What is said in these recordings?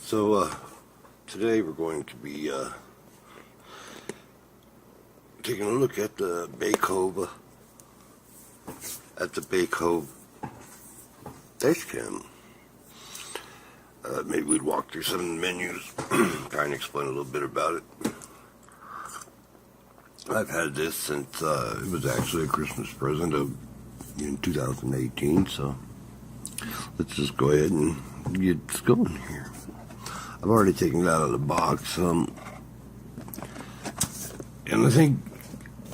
So today we're going to be taking a look at the Byakov dash cam. Maybe we'd walk through some of the menus, try and explain a little bit about it. I've had this since it was actually a Christmas present in 2018, so let's just go ahead and get going here. I've already taken it out of the box, and I think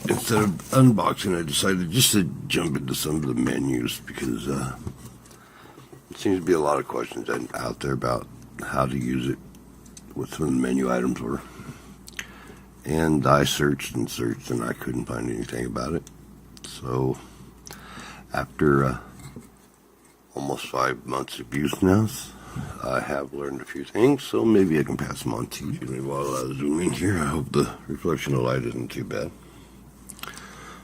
instead of unboxing, I decided just to jump into some of the menus because there seems to be a lot of questions out there about how to use it, what some of the menu items were. And I searched and searched, and I couldn't find anything about it. So after almost 5 months of use now, I have learned a few things, so maybe I can pass them on to you. While I zoom in here, I hope the reflection of light isn't too bad.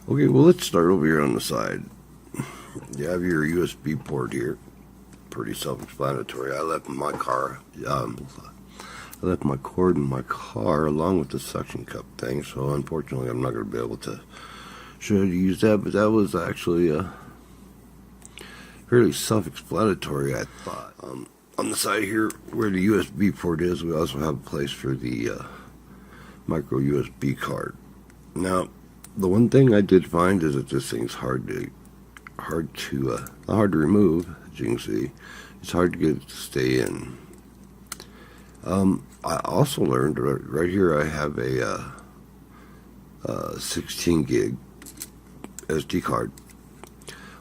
Okay, well, let's start over here on the side. You have your USB port here. Pretty self-explanatory. I left my cord in my car along with the suction cup thing, so unfortunately I'm not going to be able to show you how to use that, but that was actually fairly self-explanatory, I thought. On the side here, where the USB port is, we also have a place for the micro USB card. Now, the one thing I did find is that this thing's hard to remove. As you can see, it's hard to get it to stay in. I also learned right here I have a 16 gig SD card.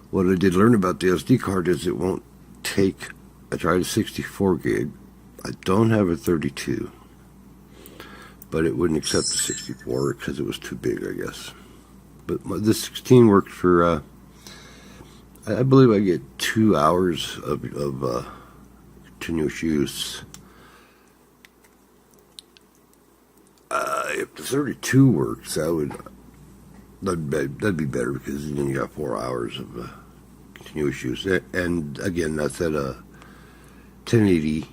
What I did learn about the SD card is it won't take. I tried a 64 gig. I don't have a 32, but it wouldn't accept the 64 because it was too big, I guess. But the 16 worked for. I believe I get 2 hours of continuous use. If the 32 works, that'd be better because then you got 4 hours of continuous use. And again, that's at a 1080,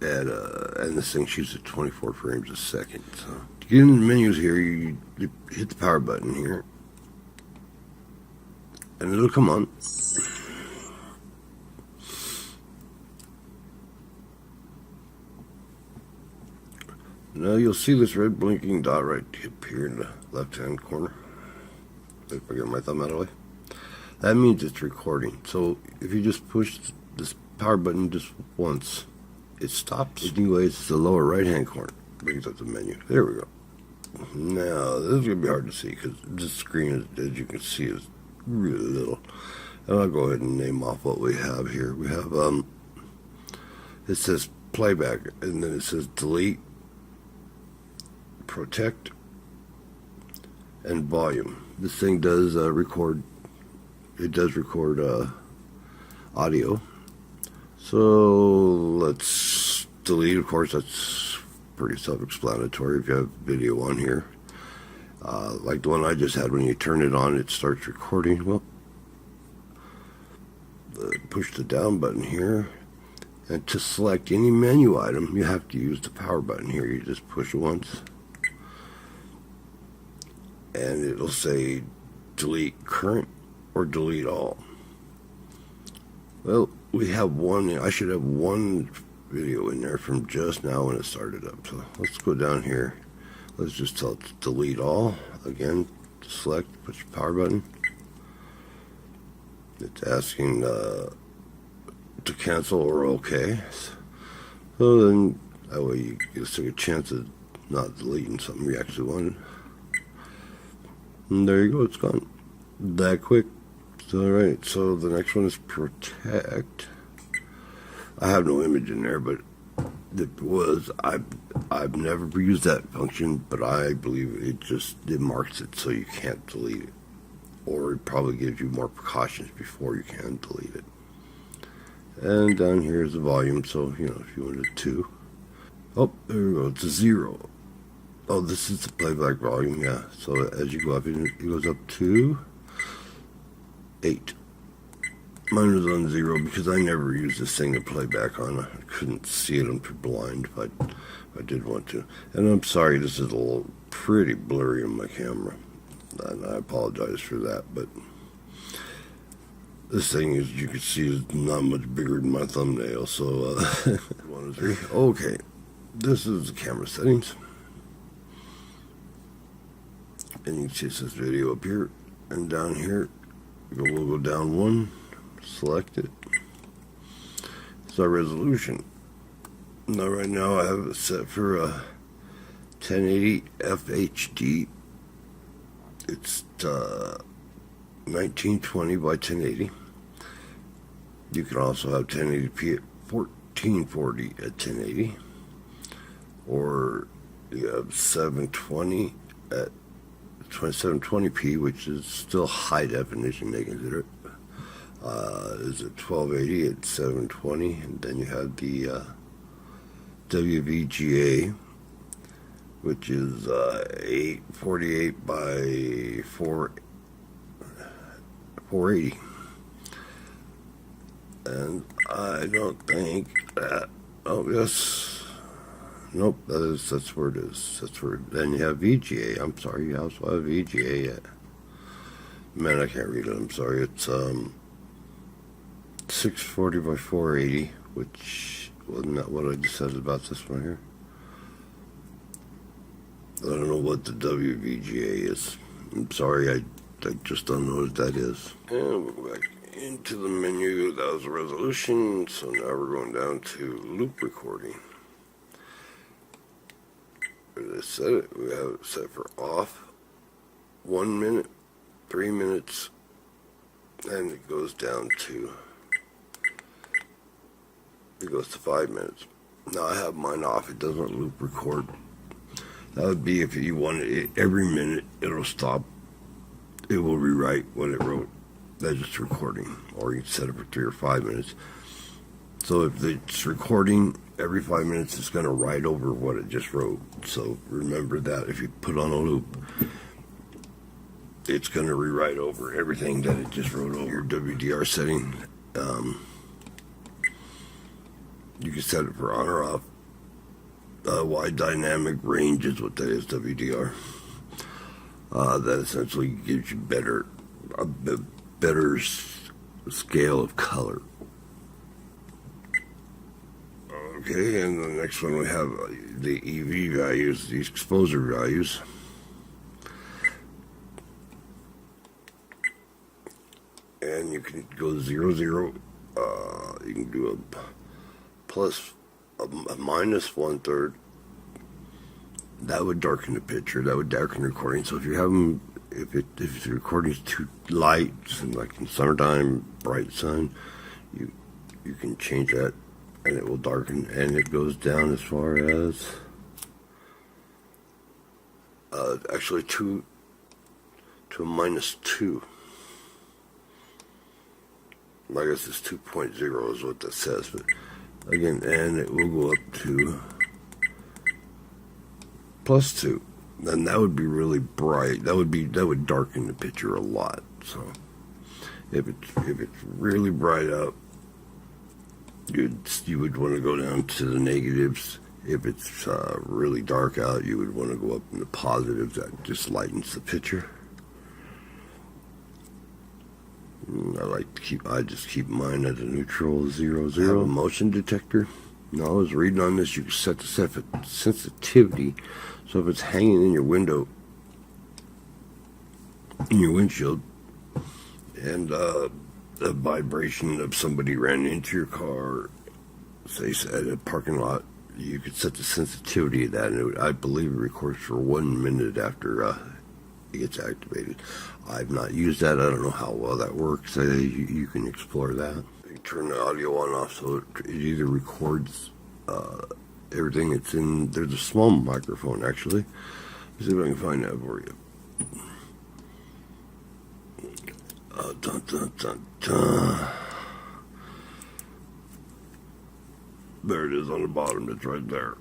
and this thing shoots at 24 frames a second. So to get in the menus here, you hit the power button here, and it'll come on. Now you'll see this red blinking dot right up here in the left-hand corner. If I get my thumb out of the way, that means it's recording. So if you just push this power button just once, it stops. Anyways, it's the lower right-hand corner. Brings up the menu. There we go. Now this is gonna be hard to see because this screen, as you can see, is really little. And I'll go ahead and name off what we have here. We have it says playback, and then it says delete, protect, and volume. This thing does record. It does record audio. So let's delete. Of course, that's pretty self-explanatory if you have video on here. Like the one I just had, when you turn it on, it starts recording. Well, push the down button here, and to select any menu item, you have to use the power button here. You just push it once, and it'll say delete current or delete all. Well, we have one. I should have one video in there from just now when it started up. So let's go down here. Let's just tell it to delete all. Again, select, push the power button. It's asking to cancel or OK. So then that way you just take a chance of not deleting something you actually wanted. And there you go, it's gone. That quick. Alright, so the next one is protect. I have no image in there, but I've never used that function, but I believe it marks it so you can't delete it. Or it probably gives you more precautions before you can delete it. And down here is the volume, so if you wanted to. Oh, there we go, it's a 0. Oh, this is the playback volume, yeah. So as you go up, it goes up to 8. Mine was on 0 because I never used this thing to play back on. I couldn't see it. I'm too blind if I did want to. And I'm sorry, this is a little pretty blurry on my camera. And I apologize for that, but this thing, as you can see, is not much bigger than my thumbnail. So, 1, 2, 3. Okay, this is the camera settings. And you can see it says video up here and down here. We'll go down 1. Select it. It's our resolution. Now, right now, I have it set for 1080 FHD. It's 1920 by 1080. You can also have 1080p at 1440 at 1080, or you have 720 at 2720p, which is still high definition. They consider it. Is it 1280 at 720, and then you have the WVGA, which is 848 by 480. And I don't think that. Oh yes, nope. That's where it is. That's where. Then you have VGA. I'm sorry. You also have VGA. Man, I can't read it. I'm sorry. It's 640 by 480, which wasn't that what I just said about this one here. I don't know what the WVGA is. I'm sorry, I just don't know what that is. And we'll go back into the menu. That was the resolution. So now we're going down to loop recording. Where did I set it? We have it set for off. 1 minute, 3 minutes, and it goes down to 5 minutes. Now I have mine off. It doesn't loop record. That would be if you wanted it every minute, it'll stop. It will rewrite what it wrote. That's just recording. Or you can set it for 3 or 5 minutes. So if it's recording every 5 minutes, it's going to write over what it just wrote. So remember that if you put on a loop, it's going to rewrite over everything that it just wrote over. Your WDR setting, you can set it for on or off. Wide dynamic range is what that is, WDR. That essentially gives you a better scale of color. Okay, and the next one we have the EV values, the exposure values. And you can go 0, 0. You can do a plus, a minus 1/3. That would darken the picture. That would darken the recording. So if you're having, if the recording is too light, like in summertime, bright sun, you can change that, and it will darken. And it goes down as far as actually to a -2. I guess it's 2.0 is what that says, but again, and it will go up to +2. Then that would be really bright. That would darken the picture a lot. So if it's really bright out, you would want to go down to the negatives. If it's really dark out, you would want to go up in the positives. That just lightens the picture. I just keep mine at a neutral 0, 0. I have a motion detector. Now I was reading on this, you can set the sensitivity. So if it's hanging in your window, in your windshield, and the vibration of somebody ran into your car, say at a parking lot, you could set the sensitivity of that, and I believe it records for 1 minute after it gets activated. I've not used that. I don't know how well that works. You can explore that. You turn the audio on and off, so it either records everything that's in. There's a small microphone actually. Let's see if I can find that for you. Dun, dun, dun, dun. There it is on the bottom. It's right there.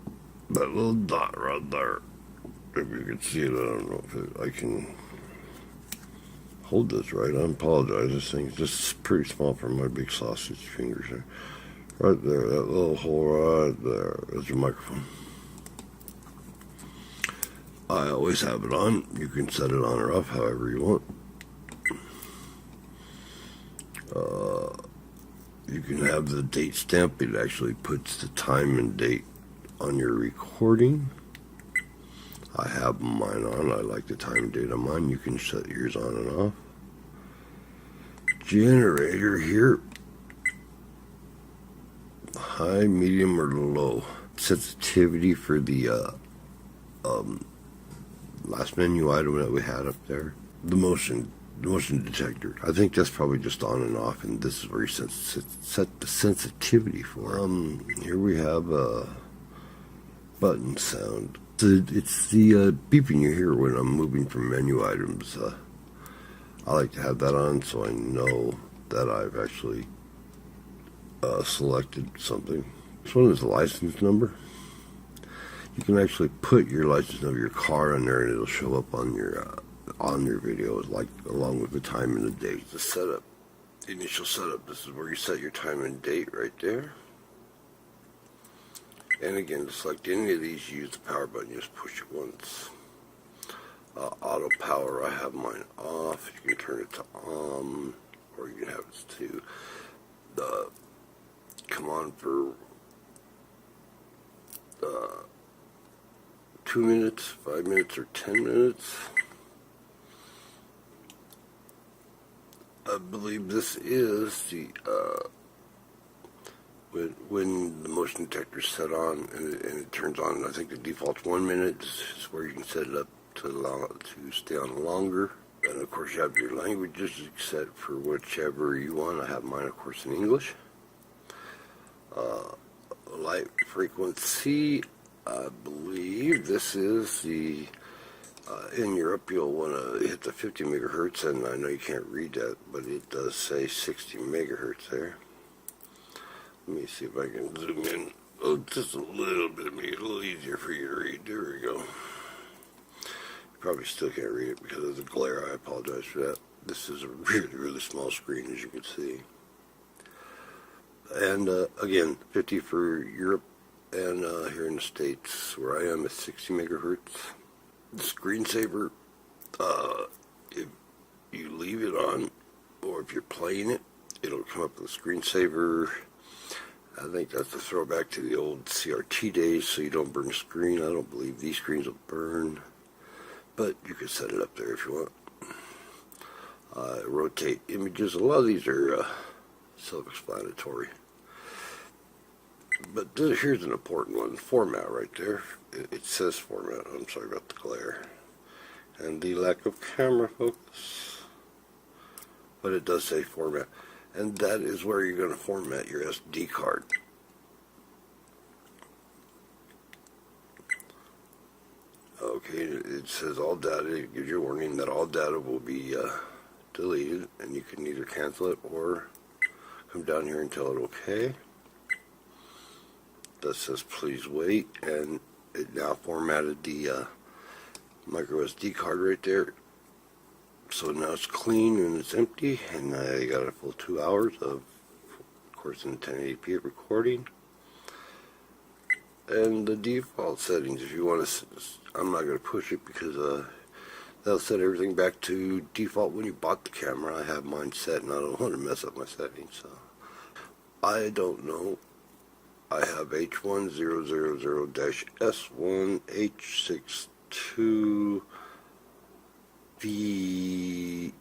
That little dot right there. If you can see it, I don't know if I can hold this right. I apologize. This thing's just pretty small for my big sausage fingers there. Right there, that little hole right there. There's your microphone. I always have it on. You can set it on or off however you want. You can have the date stamp. It actually puts the time and date on your recording. I have mine on. I like the time and date on mine. You can set yours on and off. Generator here. High, medium, or low. Sensitivity for the last menu item that we had up there. The motion detector. I think that's probably just on and off, and this is where you set the sensitivity for. Here we have a button sound. It's the beeping you hear when I'm moving from menu items. I like to have that on so I know that I've actually selected something. This one is the license number. You can actually put your license number, your car in there, and it'll show up on your video, like along with the time and the date. The setup, the initial setup. This is where you set your time and date right there. And again, to select any of these, use the power button. Just push it once. Auto power, I have mine off. You can turn it to on, or you can have it to come on for 2 minutes, 5 minutes, or 10 minutes. I believe this is the when the motion detector is set on and it turns on. I think the default's 1 minute. This is where you can set it up to allow it to stay on longer. And of course you have your languages set for whichever you want. I have mine, of course, in English. Light frequency, I believe this is the in Europe you'll want to hit the 50 megahertz, and I know you can't read that, but it does say 60 megahertz there. Let me see if I can zoom in just a little bit, make it a little easier for you to read. There we go. You probably still can't read it because of the glare. I apologize for that. This is a really, really small screen, as you can see. And again, 50 for Europe, and here in the States, where I am, is 60 megahertz. The screensaver, if you leave it on, or if you're playing it, it'll come up with a screensaver. I think that's a throwback to the old CRT days, so you don't burn the screen. I don't believe these screens will burn, but you can set it up there if you want. Rotate images. A lot of these are self-explanatory. But here's an important one. Format right there. It says format. I'm sorry about the glare. And the lack of camera focus. But it does say format. And that is where you're going to format your SD card. Okay, it says all data. It gives you a warning that all data will be deleted. And you can either cancel it or come down here and tell it okay. That says please wait, and it now formatted the micro SD card right there. So now it's clean and it's empty, and I got a full 2 hours of course, in 1080p recording. And the default settings, if you want to, I'm not going to push it because that'll set everything back to default when you bought the camera. I have mine set, and I don't want to mess up my settings. So I don't know. I have H1000-S1H62V,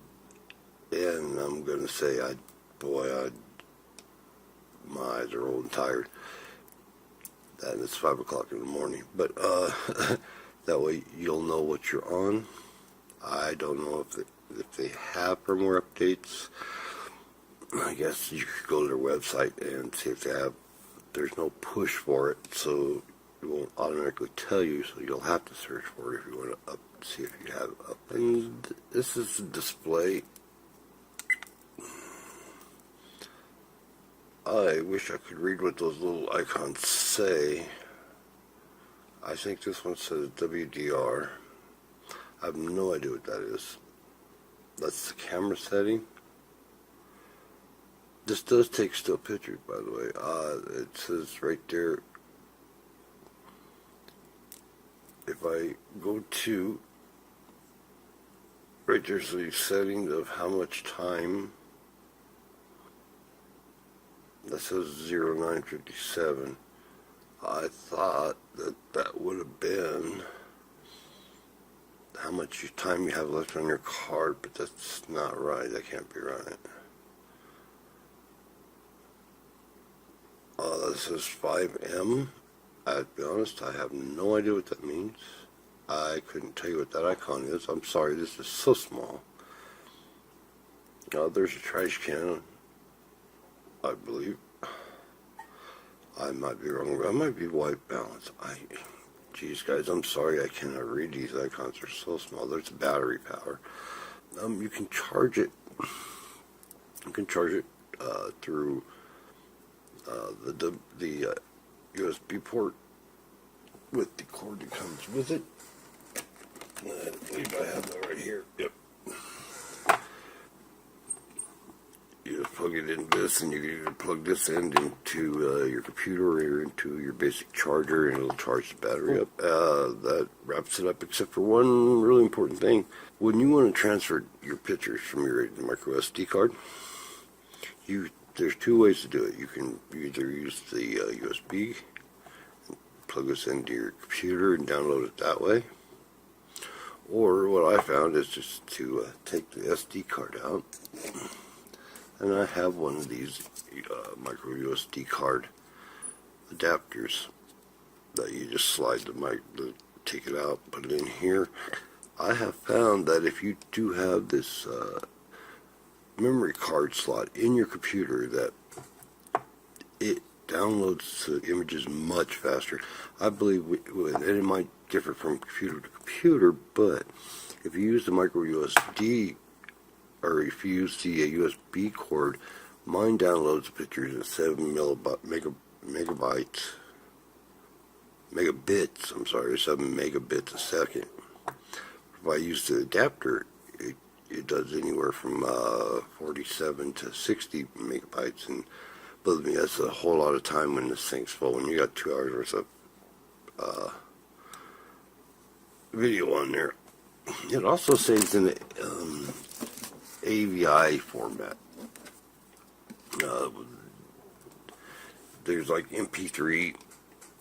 and I'm going to say, my eyes are old and tired. And it's 5 o'clock in the morning. But that way you'll know what you're on. I don't know if they have firmware updates. I guess you could go to their website and see if they have. There's no push for it, so it won't automatically tell you, so you'll have to search for it if you want to see if you have updates. And this is the display. I wish I could read what those little icons say. I think this one says WDR. I have no idea what that is. That's the camera setting. This does take still pictures, by the way. It says right there, if I go to, right there's the settings of how much time. That says 0957. I thought that would have been how much time you have left on your card, but that's not right. That can't be right. That says 5M. I'll be honest, I have no idea what that means. I couldn't tell you what that icon is. I'm sorry, this is so small. There's a trash can, I believe. I might be wrong. I might be white balance. Geez, guys, I'm sorry I cannot read these icons. They're so small. There's battery power. You can charge it. You can charge it through the USB port with the cord that comes with it. I believe I have that right here. Yep. You just plug it in this, and you can plug this end into your computer or into your basic charger, and it'll charge the battery up. That wraps it up, except for one really important thing. When you want to transfer your pictures from your micro SD card, there's two ways to do it. You can either use the USB, plug this into your computer and download it that way. Or what I found is just to take the SD card out. And I have one of these micro USB card adapters that you just slide take it out, put it in here. I have found that if you do have this memory card slot in your computer, that it downloads the images much faster. I believe, and it might differ from computer to computer, but if you use the micro USB, or if you use the USB cord, mine downloads the pictures at 7 megabits a second. If I use the adapter, it does anywhere from 47 to 60 megabytes, and believe me, that's a whole lot of time when this thing's full. When you got 2 hours worth of video on there. It also saves in the AVI format. There's like MP3,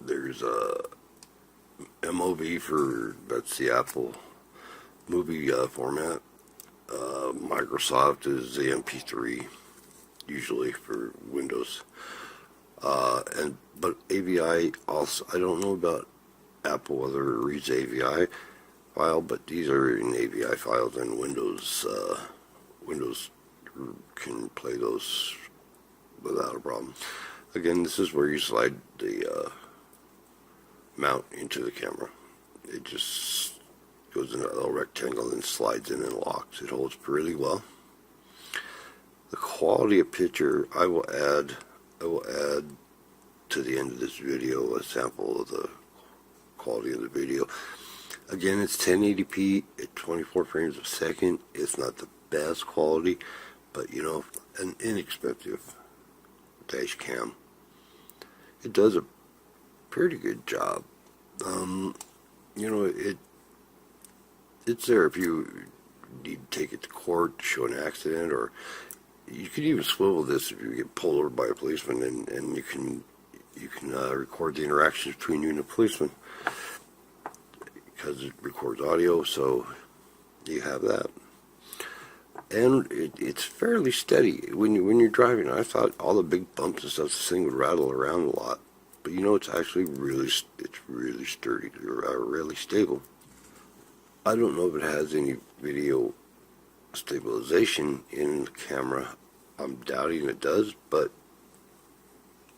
there's MOV that's the Apple movie format. Microsoft is the MP3, usually for Windows. But AVI also, I don't know about Apple whether it reads AVI file, but these are in AVI files, and Windows can play those without a problem. Again, this is where you slide the mount into the camera. It just goes in a little rectangle and slides in and locks. It holds really well. The quality of picture, I will add to the end of this video a sample of the quality of the video. Again, it's 1080p at 24 frames a second. It's not the best quality, but you know, an inexpensive dash cam. It does a pretty good job. You know, it's there if you need to take it to court to show an accident, or you could even swivel this if you get pulled over by a policeman, and you can record the interactions between you and the policeman, because it records audio, so you have that. And it's fairly steady when you're driving. I thought all the big bumps and stuff, this thing would rattle around a lot, but you know, it's actually really sturdy, really stable. I don't know if it has any video stabilization in the camera. I'm doubting it does, but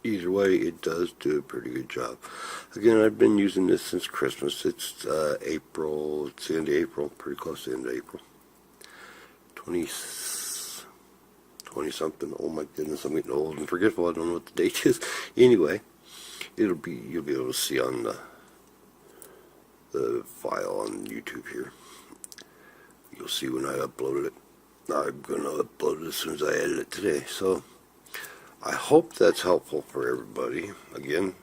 either way, it does do a pretty good job. Again, I've been using this since Christmas. It's April. It's the end of April, pretty close to the end of April. 20 something. Oh my goodness, I'm getting old and forgetful. I don't know what the date is. Anyway, you'll be able to see on the file on YouTube here. You'll see when I uploaded it. I'm going to upload it as soon as I edit it today. So I hope that's helpful for everybody. Again,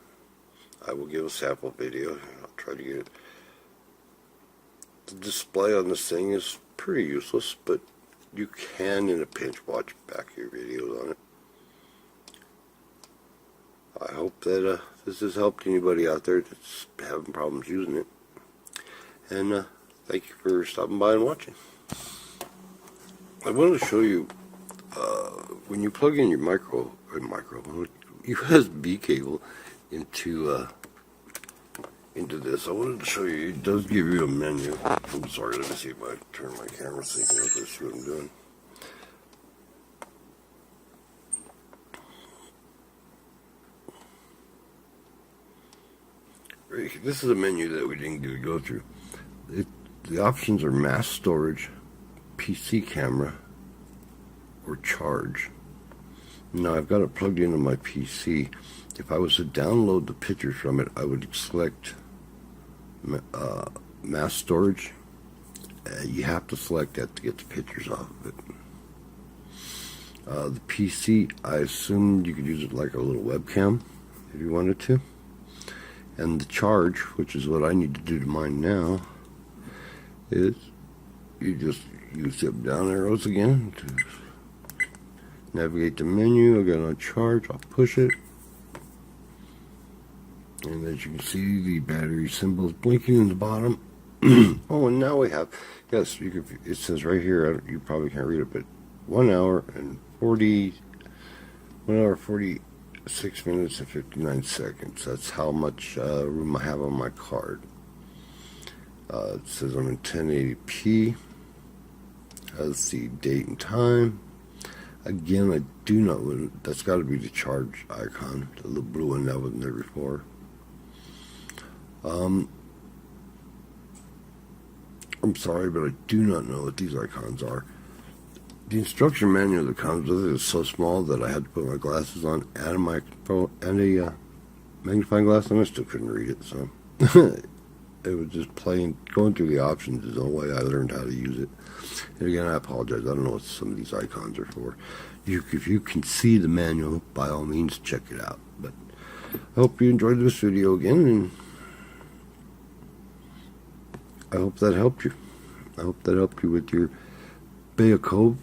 I will give a sample video. I'll try to get it. The display on this thing is pretty useless, but you can, in a pinch, watch back your videos on it. I hope that this has helped anybody out there that's having problems using it. And thank you for stopping by and watching. I wanted to show you when you plug in your USB cable into this. I wanted to show you. It does give you a menu. I'm sorry. Let me see if I turn my camera so you can see what I'm doing. This is a menu that we didn't get to go through. The options are mass storage, PC camera, or charge. Now I've got it plugged into my PC. If I was to download the pictures from it, I would select mass storage. You have to select that to get the pictures off of it. The PC, I assumed you could use it like a little webcam if you wanted to. And the charge, which is what I need to do to mine now, is you just use the down arrows again to navigate the menu. I got on charge, I'll push it. And as you can see, the battery symbol is blinking in the bottom. Oh, and now we have, yes, you can, it says right here, you probably can't read it, but 1 hour and 46 minutes and 59 seconds. That's how much room I have on my card. It says I'm in 1080p. Let's see, date and time. Again, I do not, that's got to be the charge icon, the little blue one that wasn't there before. I'm sorry, but I do not know what these icons are. The instruction manual that comes with it is so small that I had to put my glasses on and a microphone and a magnifying glass, and I still couldn't read it. So it was just going through the options is the only way I learned how to use it. And again, I apologize. I don't know what some of these icons are for. If you can see the manual, by all means, check it out. But I hope you enjoyed this video again, and I hope that helped you. I hope that helped you with your Byakov.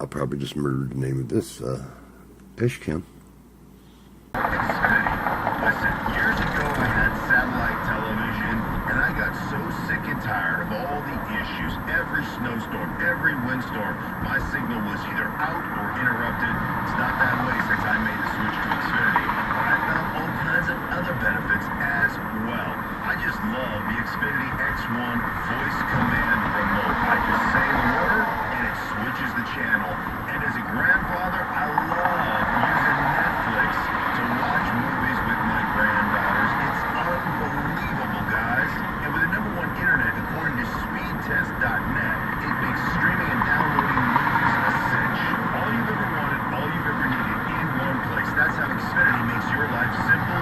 I'll probably just murder the name of this dash cam. Listen, years ago I had satellite television, and I got so sick and tired of all the issues. Every snowstorm, every windstorm, my signal was either out or interrupted. It's not that way since I made the switch to Xfinity, but I found all kinds of other benefits as well. I just love the Xfinity X1 voice command remote. I just say the word, and it switches the channel. And as a grandfather, I love using Netflix to watch movies with my granddaughters. It's unbelievable, guys. And with the #1 internet, according to speedtest.net, it makes streaming and downloading movies a cinch. All you've ever wanted, all you've ever needed in one place. That's how Xfinity makes your life simple